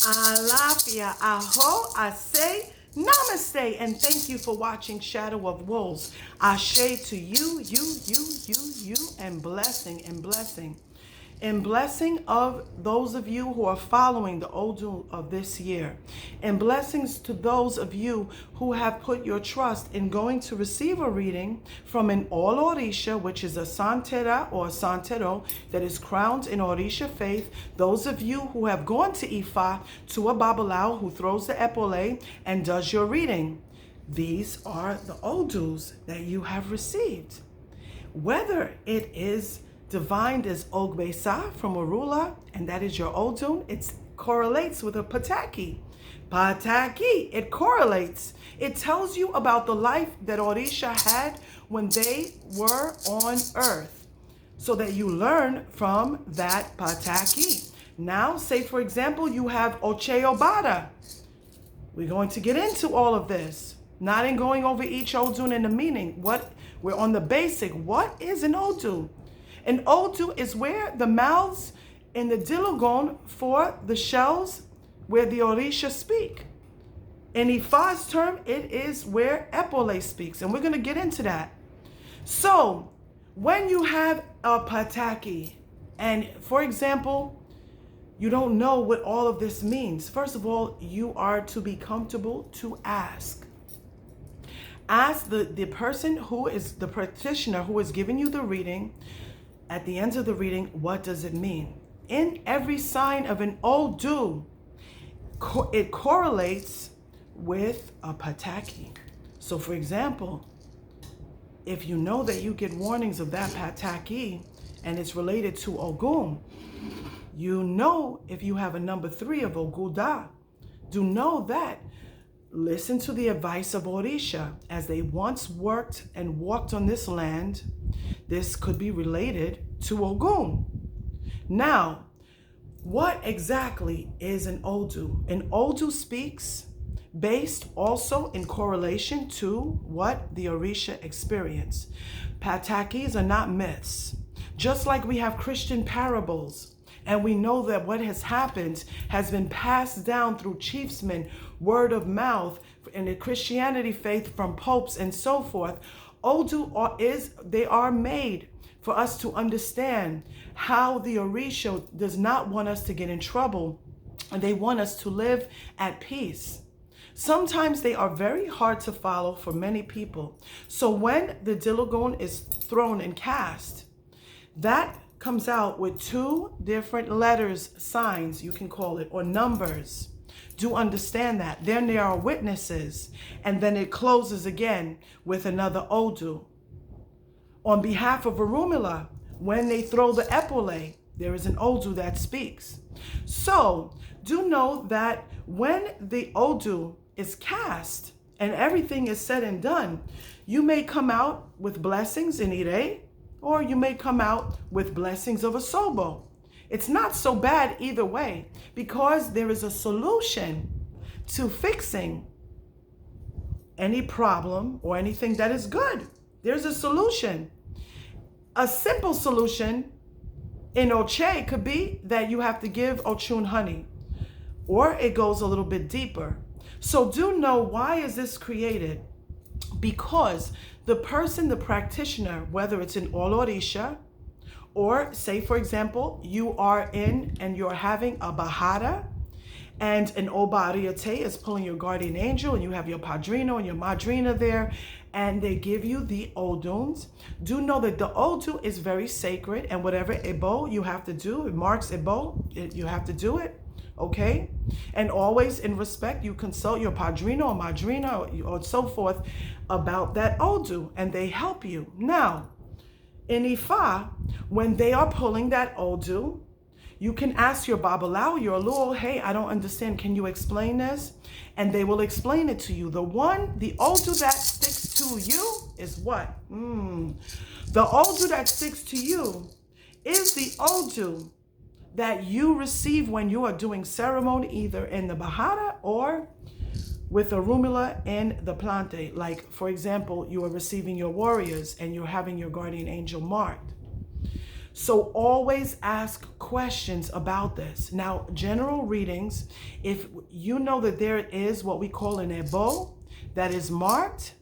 Alafia, aho, ase, namaste, and thank you for watching Shadow of Wolves. Ashe to you, and blessing, and blessing. And blessing of those of you who are following the Odu of this year. And blessings to those of you who have put your trust in going to receive a reading from an Olorisha, which is a Santera or a Santero that is crowned in Orisha faith. Those of you who have gone to Ifa, to a Babalawo who throws the Opele and does your reading. These are the Odus that you have received. Whether it is divined as Ogbesa from Orula, and that is your Odun, it correlates with a Pataki. Pataki, it correlates. It tells you about the life that Orisha had when they were on earth, so that you learn from that Pataki. Now, say for example, you have Oche Obada. We're going to get into all of this, not in going over each Odun and the meaning. We're on the basic. What is an Odu? An Odu is where the mouths in the diloggun for the shells where the Orisha speak. In Ifa's term, it is where Opele speaks, and we're going to get into that. So, when you have a Pataki, and for example, you don't know what all of this means, first of all, you are to be comfortable to ask. Ask the person who is the practitioner who is giving you the reading. At the end of the reading, what does it mean? In every sign of an Odu, it correlates with a Pataki. So for example, if you know that you get warnings of that Pataki and it's related to Ogun, you know if you have a number 3 of Oguda, do know that. Listen to the advice of Orisha. As they once worked and walked on this land, this could be related to Ogun. Now, what exactly is an Odu? An Odu speaks based also in correlation to what the Orisha experienced. Patakis are not myths. Just like we have Christian parables, and we know that what has happened has been passed down through chiefsmen, word of mouth, in the Christianity faith from popes and so forth. Odu they are made for us to understand how the Orisha does not want us to get in trouble, and they want us to live at peace. Sometimes they are very hard to follow for many people. So when the diloggun is thrown and cast, that comes out with 2 different letters, signs, you can call it, or numbers. Do understand that. Then there are witnesses, and then it closes again with another Odu. On behalf of Orumila, when they throw the Opele, there is an Odu that speaks. So do know that when the Odu is cast and everything is said and done, you may come out with blessings in Ire, or you may come out with blessings of a Sobo. It's not so bad either way, because there is a solution to fixing any problem or anything that is good. There's a solution. A simple solution in Oche could be that you have to give Ochun honey, or it goes a little bit deeper. So do know, why is this created? Because the person, the practitioner, whether it's in Olorisha, or say, for example, you are in and you're having a Bahada, and an Obariate is pulling your guardian angel, and you have your Padrino and your Madrina there, and they give you the Oduns. Do know that the Odu is very sacred, and whatever Ebo you have to do, it marks Ebo, you have to do it. Okay? And always in respect, you consult your Padrino or Madrina or so forth about that Odu, and they help you. Now, in Ifa, when they are pulling that Odu, you can ask your Babalawo, your Lul, hey, I don't understand, can you explain this? And they will explain it to you. The Odu that sticks to you is what? The Odu that sticks to you is the Odu that you receive when you are doing ceremony, either in the Bahada or with Orumila in the Plante. Like, for example, you are receiving your warriors and you're having your guardian angel marked. So always ask questions about this. Now, general readings, if you know that there is what we call an ebo that is marked,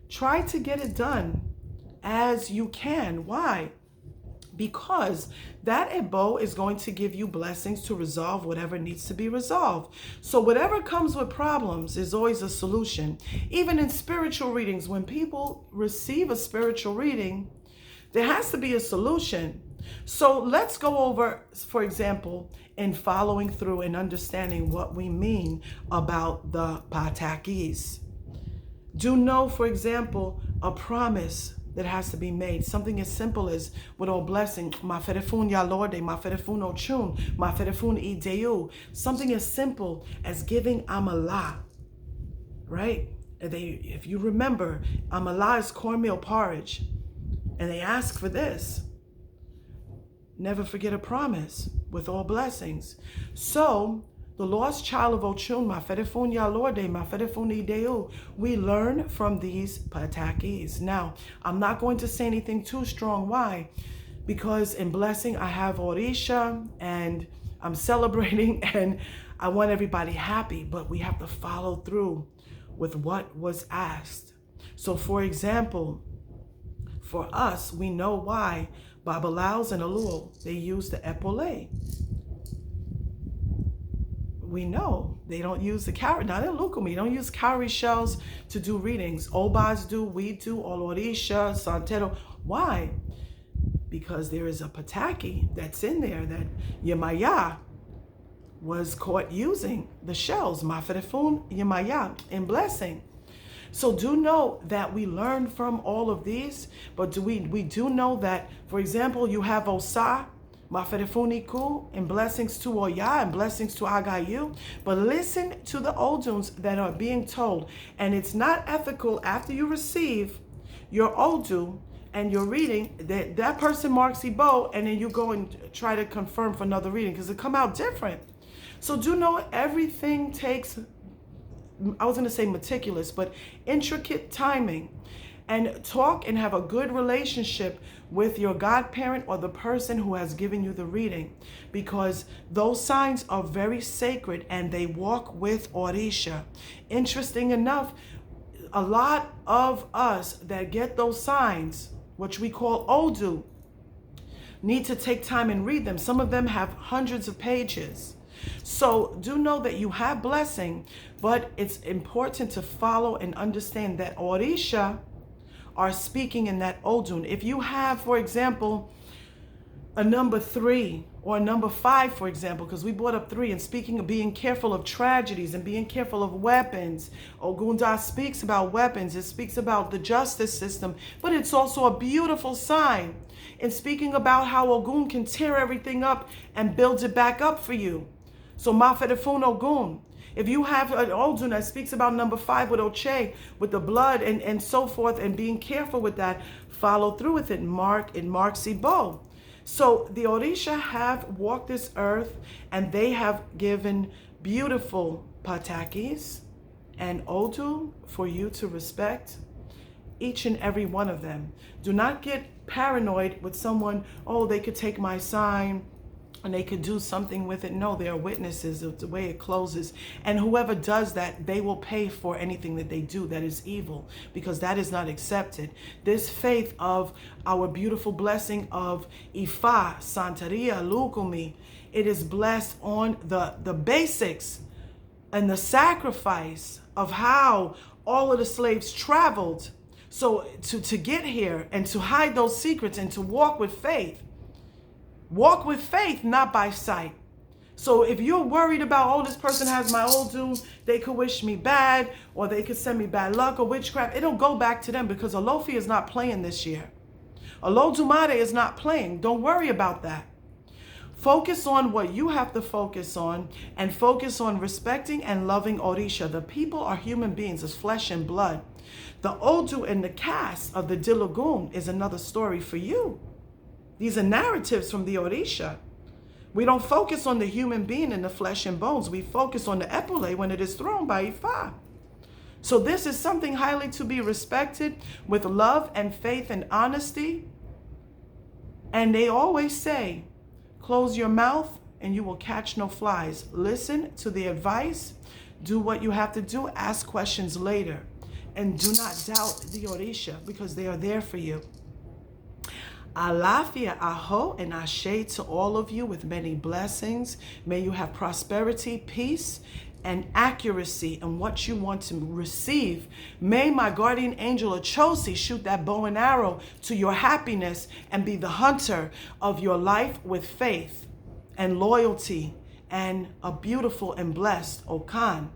try to get it done as you can. Why? Because that ebo is going to give you blessings to resolve whatever needs to be resolved. So whatever comes with problems is always a solution. Even in spiritual readings, when people receive a spiritual reading, there has to be a solution. So let's go over, for example, in following through and understanding what we mean about the patakis. Do know, for example, a promise that has to be made. Something as simple as, with all blessing, maferefun ya lorde, maferefun ochun, maferefun ideu. Something as simple as giving amala, right? If you remember, amala is cornmeal porridge, and they ask for this. Never forget a promise with all blessings. So, the lost child of Ochun, maferefun ya lorde, maferefun ideu, we learn from these patakis. Now, I'm not going to say anything too strong. Why? Because in blessing, I have Orisha, and I'm celebrating, and I want everybody happy, but we have to follow through with what was asked. So, for example, for us, we know why Babalawos and Oluo, they use the Opele. We know they don't use the cowrie, not in Lukumi, don't use cowrie shells to do readings. Obas do, we do, Olorisha, Santero. Why? Because there is a Pataki that's in there that Yemaya was caught using the shells, Maferefun Yemaya, in blessing. So do know that we learn from all of these, but we do know that, for example, you have Osa, Maferefuniku, and blessings to Oya, and blessings to Agayu. But listen to the Oduns that are being told. And it's not ethical after you receive your Odu and your reading, that person marks Ebo, and then you go and try to confirm for another reading, because it come out different. So do know everything takes, I was going to say meticulous, but intricate timing. And talk and have a good relationship with your godparent or the person who has given you the reading, because those signs are very sacred and they walk with Orisha. Interesting enough, a lot of us that get those signs, which we call Odu, need to take time and read them. Some of them have hundreds of pages. So do know that you have blessing, but it's important to follow and understand that Orisha are speaking in that Odun. If you have, for example, a number 3 or a number 5, for example, because we brought up 3, and speaking of being careful of tragedies and being careful of weapons. Ogunda speaks about weapons. It speaks about the justice system, but it's also a beautiful sign in speaking about how Ogun can tear everything up and build it back up for you. So Maferefun Ogun. If you have an Odun that speaks about number 5 with Oche, with the blood and so forth, and being careful with that, follow through with it. It marks Ebo. So the Orisha have walked this earth, and they have given beautiful patakis and Odu for you to respect, each and every one of them. Do not get paranoid with someone, oh, they could take my sign, and they could do something with it. No, they are witnesses of the way it closes. And whoever does that, they will pay for anything that they do that is evil, because that is not accepted. This faith of our beautiful blessing of Ifa, Santeria, Lukumi, it is blessed on the basics and the sacrifice of how all of the slaves traveled. So to get here and to hide those secrets and to walk with faith. Walk with faith, not by sight. So if you're worried about, oh, this person has my old doom, they could wish me bad, or they could send me bad luck or witchcraft, it'll go back to them, because Olofi is not playing this year. Olodumare is not playing. Don't worry about that. Focus on what you have to focus on, and focus on respecting and loving Orisha. The people are human beings, it's flesh and blood. The Odu and the cast of the diloggun is another story for you. These are narratives from the Orisha. We don't focus on the human being and the flesh and bones. We focus on the Opele when it is thrown by Ifa. So this is something highly to be respected with love and faith and honesty. And they always say, close your mouth and you will catch no flies. Listen to the advice. Do what you have to do. Ask questions later. And do not doubt the Orisha, because they are there for you. Alafia, aho, and ashe to all of you with many blessings. May you have prosperity, peace, and accuracy in what you want to receive. May my guardian angel Achosi shoot that bow and arrow to your happiness and be the hunter of your life with faith and loyalty and a beautiful and blessed Okan.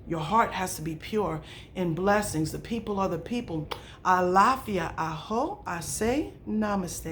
Your heart has to be pure in blessings. The people are the people. Alafia, aho, ase, namaste.